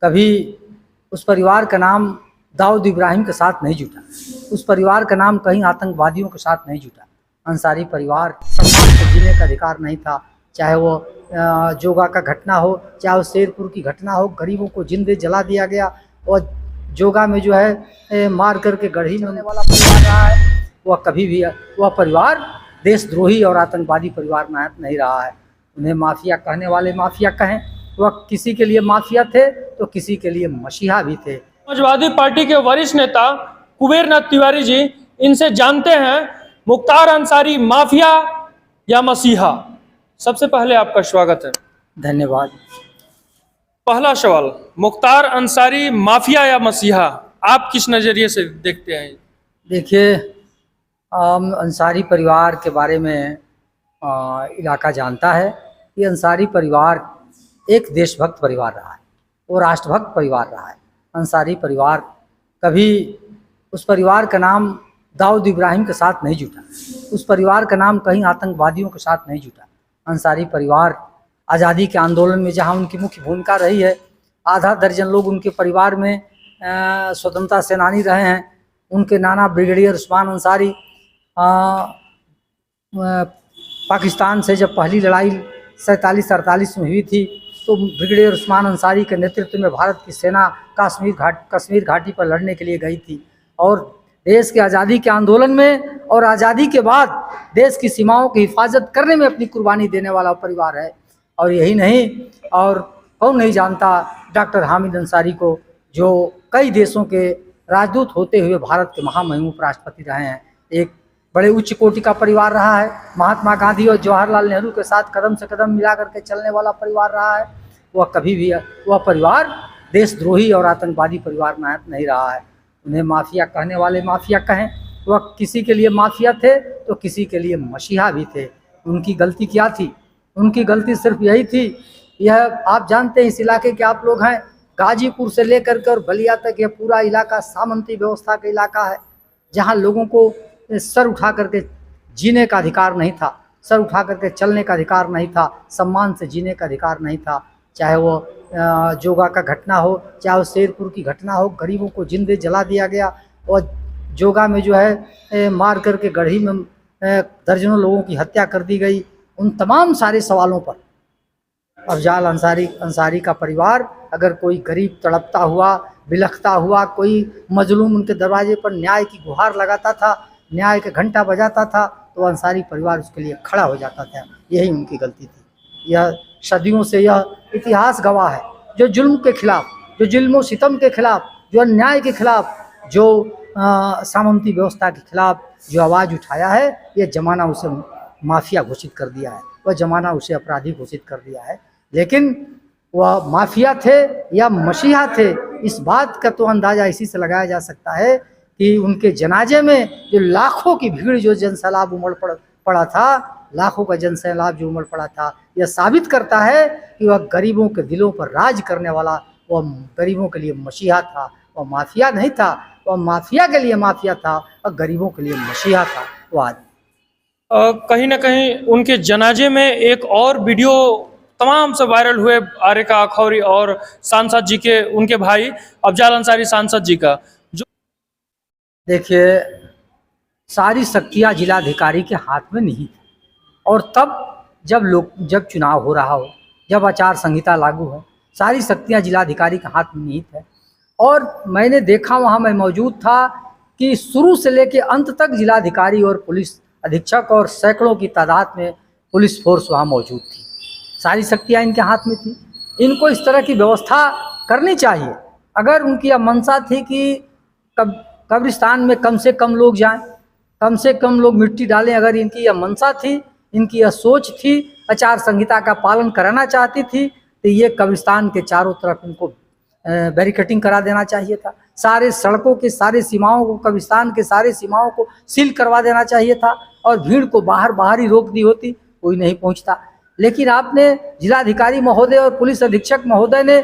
कभी उस परिवार का नाम दाऊद इब्राहिम के साथ नहीं जुटा, उस परिवार का नाम कहीं आतंकवादियों के साथ नहीं जुटा। अंसारी परिवार सम्मान से जीने का अधिकार नहीं था, चाहे वो जोगा का घटना हो, चाहे वो शेरपुर की घटना हो। गरीबों को जिंदे जला दिया गया और जोगा में जो है मार करके गढ़ी में होने वाला परिवार रहा है। वह कभी भी वह परिवार देशद्रोही और आतंकवादी परिवार नहीं रहा है। उन्हें माफिया कहने वाले माफिया कहें, वह किसी के लिए माफिया थे तो किसी के लिए मसीहा भी थे। समाजवादी पार्टी के वरिष्ठ नेता कुबेरनाथ तिवारी जी, इनसे जानते हैं मुख्तार अंसारी माफिया या मसीहा। सबसे पहले आपका स्वागत है। धन्यवाद। पहला सवाल, मुख्तार अंसारी माफिया या मसीहा, आप किस नजरिए से देखते हैं? देखिए, अंसारी परिवार के बारे में इलाका जानता है कि अंसारी परिवार एक देशभक्त परिवार रहा है और राष्ट्रभक्त परिवार रहा है। अंसारी परिवार कभी उस परिवार का नाम दाऊद इब्राहिम के साथ नहीं जुटा, उस परिवार का नाम कहीं आतंकवादियों के साथ नहीं जुटा। अंसारी परिवार आज़ादी के आंदोलन में जहां उनकी मुख्य भूमिका रही है, आधा दर्जन लोग उनके परिवार में स्वतंत्रता सेनानी रहे हैं। उनके नाना ब्रिगेडियर उस्मान अंसारी पाकिस्तान से जब पहली लड़ाई 47-48 में हुई थी तो ब्रिगेडियर उस्मान अंसारी के नेतृत्व में भारत की सेना कश्मीर घाटी पर लड़ने के लिए गई थी और देश के आज़ादी के आंदोलन में और आज़ादी के बाद देश की सीमाओं की हिफाजत करने में अपनी कुर्बानी देने वाला परिवार है। और यही नहीं, और कौन नहीं जानता डॉक्टर हामिद अंसारी को, जो कई देशों के राजदूत होते हुए भारत के महामहिम उपराष्ट्रपति रहे हैं। एक बड़े उच्च कोटि का परिवार रहा है। महात्मा गांधी और जवाहरलाल नेहरू के साथ कदम से कदम मिला करके चलने वाला परिवार रहा है। वह कभी भी वह परिवार देशद्रोही और आतंकवादी परिवार नहीं रहा है। उन्हें माफिया कहने वाले माफिया कहें, वह किसी के लिए माफिया थे तो किसी के लिए मसीहा भी थे। उनकी गलती क्या थी? उनकी गलती सिर्फ यही थी, यह आप जानते हैं, इस इलाके के आप लोग हैं, गाजीपुर से लेकर के और बलिया तक यह पूरा इलाका सामंती व्यवस्था का इलाका है, जहां लोगों को सर उठा करके जीने का अधिकार नहीं था, सर उठा करके चलने का अधिकार नहीं था, सम्मान से जीने का अधिकार नहीं था। चाहे वो जोगा का घटना हो, चाहे वो शेरपुर की घटना हो। गरीबों को जिंदे जला दिया गया और जोगा में जो है मार करके गढ़ी में दर्जनों लोगों की हत्या कर दी गई। उन तमाम सारे सवालों पर अफजाल अंसारी का परिवार, अगर कोई गरीब तड़पता हुआ, बिलखता हुआ, कोई मजलूम उनके दरवाजे पर न्याय की गुहार लगाता था, न्याय का घंटा बजाता था, तो अंसारी परिवार उसके लिए खड़ा हो जाता था। यही उनकी गलती थी। यह सदियों से यह इतिहास गवाह है। जो जुल्म के खिलाफ, जो जुल्म सितम के खिलाफ, जो अन्याय के खिलाफ, जो सामंती व्यवस्था के खिलाफ जो आवाज़ उठाया है, यह ज़माना उसे माफिया घोषित कर दिया है, वह ज़माना उसे अपराधी घोषित कर दिया है। लेकिन वह माफिया थे या मसीहा थे, इस बात का तो अंदाज़ा इसी से लगाया जा सकता है कि उनके जनाजे में जो लाखों की भीड़, जो जनसैलाब उमड़ पड़ा था, लाखों का जनसैलाब जो उमड़ पड़ा था, यह साबित करता है कि वह गरीबों के दिलों पर राज करने वाला, वह गरीबों के लिए मसीहा था। वह माफिया नहीं था, वह माफिया के लिए माफिया था और गरीबों के लिए मसीहा था। वो आज कहीं ना कहीं उनके जनाजे में एक और वीडियो तमाम से वायरल हुए, आरिका अखौरी और सांसद जी के, उनके भाई अफजाल अंसारी सांसद जी का। जो देखिए, सारी शक्तियाँ जिलाधिकारी के हाथ में नहीं थी, और तब जब चुनाव हो रहा हो, जब आचार संहिता लागू है, सारी शक्तियाँ जिलाधिकारी के हाथ में निहित है। और मैंने देखा, वहाँ मैं मौजूद था, कि शुरू से लेकर अंत तक जिलाधिकारी और पुलिस अधीक्षक और सैकड़ों की तादाद में पुलिस फोर्स वहाँ मौजूद थी। सारी शक्तियाँ इनके हाथ में थी। इनको इस तरह की व्यवस्था करनी चाहिए। अगर उनकी यह मंशा थी कि कब्रिस्तान में कम से कम लोग जाएं, कम से कम लोग मिट्टी डालें, अगर इनकी यह मंशा थी, इनकी यह सोच थी, आचार संहिता का पालन कराना चाहती थी, तो ये कब्रिस्तान के चारों तरफ इनको बैरिकेडिंग करा देना चाहिए था। सारे सड़कों के सारे सीमाओं को, कब्रिस्तान के सारे सीमाओं को सील करवा देना चाहिए था और भीड़ को बाहर ही रोक दी होती, कोई नहीं पहुंचता। लेकिन आपने जिलाधिकारी महोदय और पुलिस अधीक्षक महोदय ने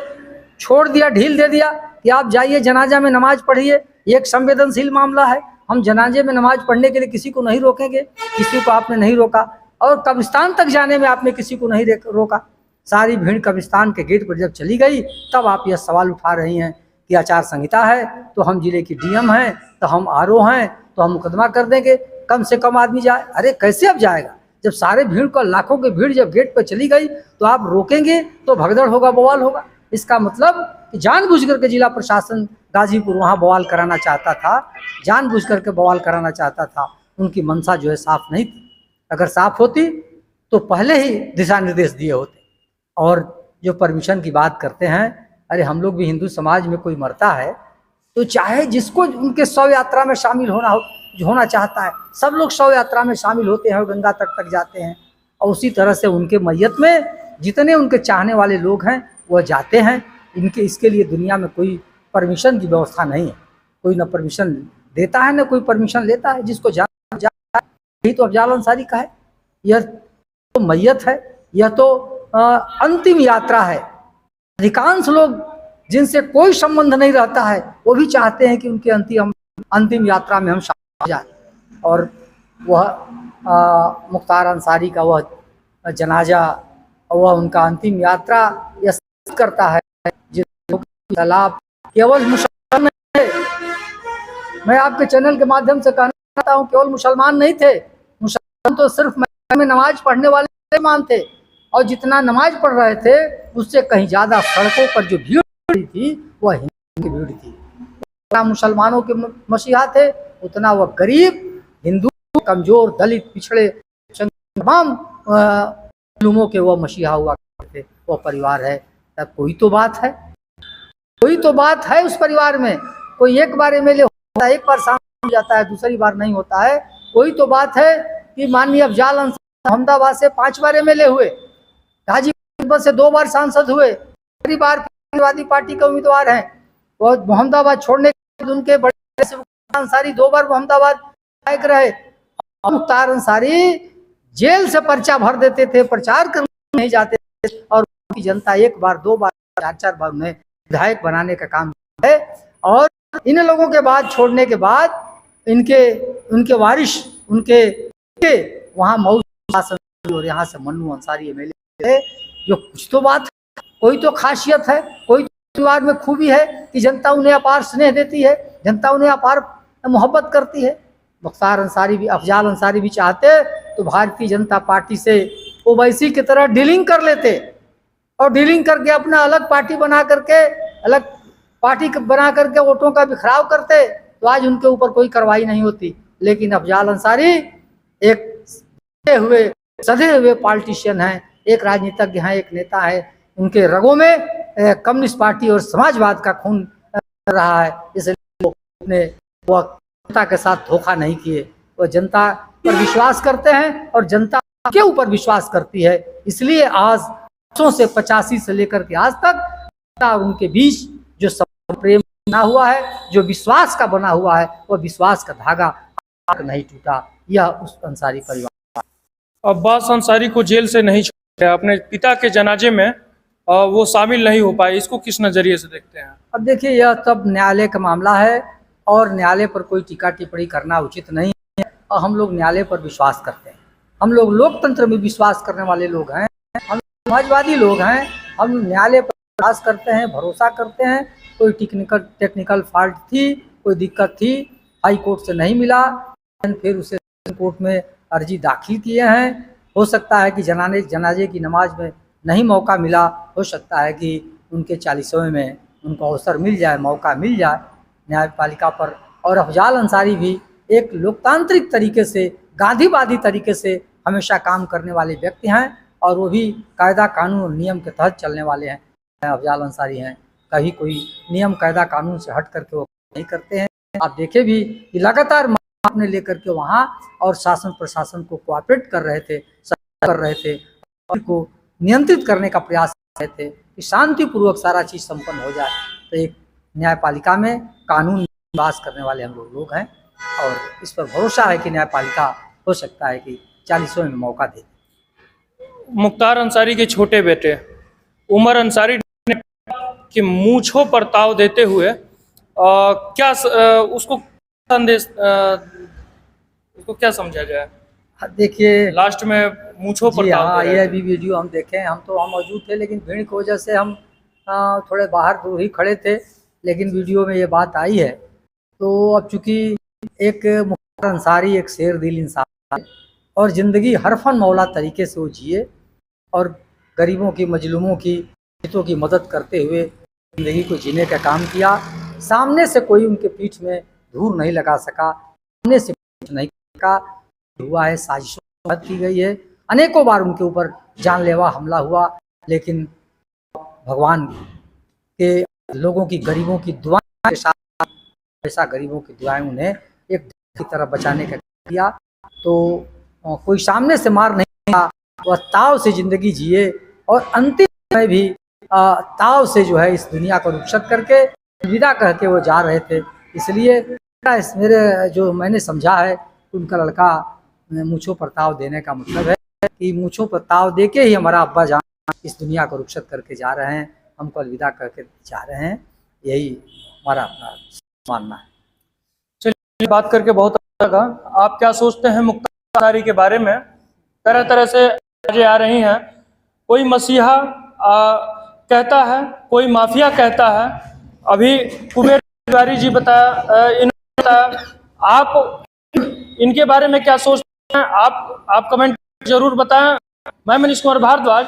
छोड़ दिया, ढील दे दिया कि आप जाइए जनाजा में नमाज पढ़िए। ये एक संवेदनशील मामला है, हम जनाजे में नमाज पढ़ने के लिए किसी को नहीं रोकेंगे। किसी को आपने नहीं रोका, और कब्रिस्तान तक जाने में आपने किसी को नहीं रोका। सारी भीड़ कब्रिस्तान के गेट पर जब चली गई, तब आप यह सवाल उठा रही हैं कि आचार संहिता है, तो हम जिले की डीएम हैं, तो हम आरओ हैं, तो हम मुकदमा कर देंगे, कम से कम आदमी जाए। अरे कैसे अब जाएगा? जब सारे भीड़ का लाखों की भीड़ जब गेट पर चली गई, तो आप रोकेंगे तो भगदड़ होगा, बवाल होगा। इसका मतलब कि जानबूझ करके जिला प्रशासन गाजीपुर वहाँ बवाल कराना चाहता था, जानबूझ करके बवाल कराना चाहता था। उनकी मंशा जो है साफ नहीं थी। अगर साफ होती तो पहले ही दिशा निर्देश दिए होते। और जो परमिशन की बात करते हैं, अरे हम लोग भी हिंदू समाज में कोई मरता है तो चाहे जिसको उनके शव यात्रा में शामिल होना चाहता है, सब लोग शव यात्रा में शामिल होते हैं और गंगा तट तक जाते हैं। और उसी तरह से उनके मैयत में जितने उनके चाहने वाले लोग हैं वह जाते हैं। इसके लिए दुनिया में कोई परमिशन की व्यवस्था नहीं है। कोई न परमिशन देता है न कोई परमिशन लेता है। जिसको यही तो अफजाल अंसारी का है। यह तो मैयत है, यह तो अंतिम यात्रा है। अधिकांश लोग जिनसे कोई संबंध नहीं रहता है वो भी चाहते हैं कि उनकी अंतिम यात्रा में हम शामिल हो जाए। और वह मुख्तार अंसारी का वह जनाजा, वह उनका अंतिम यात्रा यह करता है तालाब केवल मुसलमान नहीं है। मैं आपके चैनल के माध्यम से कहना चाहता हूँ, केवल मुसलमान नहीं थे। मुसलमान तो सिर्फ में नमाज पढ़ने वाले मुसलमान थे, और जितना नमाज पढ़ रहे थे उससे कहीं ज़्यादा सड़कों पर जो भीड़ थी वह हिंदू की भीड़ थी। जितना मुसलमानों के मसीहा थे उतना वह गरीब, हिंदू, कमजोर, दलित, पिछड़े, तमाम मालूमों के वह मसीहा हुआ करते। वह परिवार है। तब कोई तो बात है, कोई तो बात है उस परिवार में। कोई एक बार एमएलए होता है, एक बार सांसद हो जाता है, दूसरी बार नहीं होता है। कोई तो बात है कि माननीय अफजाल अंसारी अहमदाबाद से 5 बार एमएलए हुए, गाजीपुर से 2 बार सांसद हुए, पहली बार समाजवादी पार्टी के उम्मीदवार हैं। और मोहम्मदाबाद छोड़ने के बाद उनके बड़े अंसारी 2 बार मोहम्मदाबाद विधायक रहे। मुख्तार अंसारी जेल से पर्चा भर देते थे, प्रचार करने नहीं जाते थे, और उनकी जनता 1 बार 2 बार 4 बार उन्हें विधायक बनाने का काम है। और इन लोगों के बाद छोड़ने के बाद उनके वारिश उनके वहाँ मऊ शासन और यहाँ से मन्नू अंसारी एमएलए, जो कुछ तो बात है, कोई तो खासियत है, कोई परिवार में खूबी है कि जनता उन्हें अपार स्नेह देती है, जनता उन्हें अपार मोहब्बत करती है। मुख्तार अंसारी भी, अफजाल अंसारी भी चाहते तो भारतीय जनता पार्टी से ओवैसी की तरह डीलिंग कर लेते, और डीलिंग करके अपना अलग पार्टी बना करके वोटों का बिखराव करते, तो आज उनके ऊपर कोई कार्रवाई नहीं होती। लेकिन अफजाल अंसारी एक सधे हुए पॉलिटिशियन हैं, एक राजनीतिज्ञ हैं, एक नेता है। उनके रगों में कम्युनिस्ट पार्टी और समाजवाद का खून रहा है, इसलिए वो जनता के साथ धोखा नहीं किए। वो जनता पर विश्वास करते हैं और जनता के ऊपर विश्वास करती है। इसलिए आज से 85 से लेकर के आज तक और उनके बीच जो प्रेम बना हुआ है, जो विश्वास का बना हुआ है, वो विश्वास का धागा नहीं टूटा। यह उस अंसारी परिवार। अब्बास अंसारी को जेल से नहीं छोड़ा, अपने पिता के जनाजे में वो शामिल नहीं हो पाए, इसको किस नज़रिए से देखते हैं? अब देखिए, यह तब न्यायालय का मामला है और न्यायालय पर कोई टीका टिप्पणी करना उचित नहीं है। और हम लोग न्यायालय पर विश्वास करते हैं, हम लोग लोकतंत्र में विश्वास करने वाले लोग हैं, हम समाजवादी लोग हैं। हम न्यायालय पर विश्वास करते हैं, भरोसा करते हैं। कोई टेक्निकल फॉल्ट थी, कोई दिक्कत थी, हाई कोर्ट से नहीं मिला, फिर उसे कोर्ट में अर्जी दाखिल किए हैं। हो सकता है कि जनाजे की नमाज में नहीं मौका मिला, हो सकता है कि उनके 40वें में उनको अवसर मिल जाए, मौका मिल जाए न्यायपालिका पर। और अफजाल अंसारी भी एक लोकतांत्रिक तरीके से, गांधीवादी तरीके से हमेशा काम करने वाले व्यक्ति हैं, और वो भी कायदा कानून और नियम के तहत चलने वाले हैं। अफजाल अंसारी हैं, कभी कोई नियम कायदा कानून से हट करके वो नहीं करते हैं। आप देखे भी कि लगातार आपने लेकर के वहाँ और शासन प्रशासन को कोऑपरेट कर रहे थे, और को नियंत्रित करने का प्रयास कर रहे थे कि शांतिपूर्वक सारा चीज़ संपन्न हो जाए। तो एक न्यायपालिका में कानून विश्वास करने वाले हम लोग हैं, और इस पर भरोसा है कि न्यायपालिका हो सकता है कि 40वें में मौका दे। मुख्तार अंसारी के छोटे बेटे उमर अंसारी ने कि मूंछों पर ताव देते हुए उसको संदेश, उसको क्या समझा जाए? देखिए लास्ट में मूंछों पर जी ताव हाँ, दे रहे यह थे। भी वीडियो हम देखे हैं। हम तो वहाँ मौजूद थे, लेकिन भीड़ की वजह से हम थोड़े बाहर दूर ही खड़े थे, लेकिन वीडियो में ये बात आई है। तो अब चूंकि एक मुख्तार अंसारी एक शेर दिल इंसान है, और ज़िंदगी हरफन मौला तरीके से वो जिए, और गरीबों की, मजलूमों की, हितों की मदद करते हुए ज़िंदगी को जीने का काम किया। सामने से कोई उनके पीठ में धूल नहीं लगा सका, सामने से कुछ नहीं सका। हुआ है, साजिशों की गई है, अनेकों बार उनके ऊपर जानलेवा हमला हुआ, लेकिन भगवान के लोगों की, गरीबों की दुआएं के साथ, हमेशा गरीबों की दुआएं उन्हें एक की तरह बचाने का किया। तो कोई सामने से मार नहीं था, वह ताव से जिंदगी जिए, और अंतिम में भी ताव से जो है इस दुनिया को रुखसत करके विदा कह के वो जा रहे थे। इसलिए मेरे जो मैंने समझा है, उनका लड़का मूँछों पर ताव देने का मतलब है कि मूँछों पर ताव दे के ही हमारा अब्बा जान इस दुनिया को रुखसत करके जा रहे हैं, हमको अलविदा करके जा रहे हैं। यही हमारा अपना मानना है। चलिए, बात करके बहुत अच्छा लगा। आप क्या सोचते हैं मुख्तार अंसारी के बारे में? तरह तरह से आवाजें आ रही हैं। कोई मसीहा कहता है, कोई माफिया कहता है। अभी कुबेर तिवारी जी इन्होंने बताया। आप इनके बारे में क्या सोचते हैं? आप कमेंट जरूर बताएं। मैं मनीष कुमार भारद्वाज।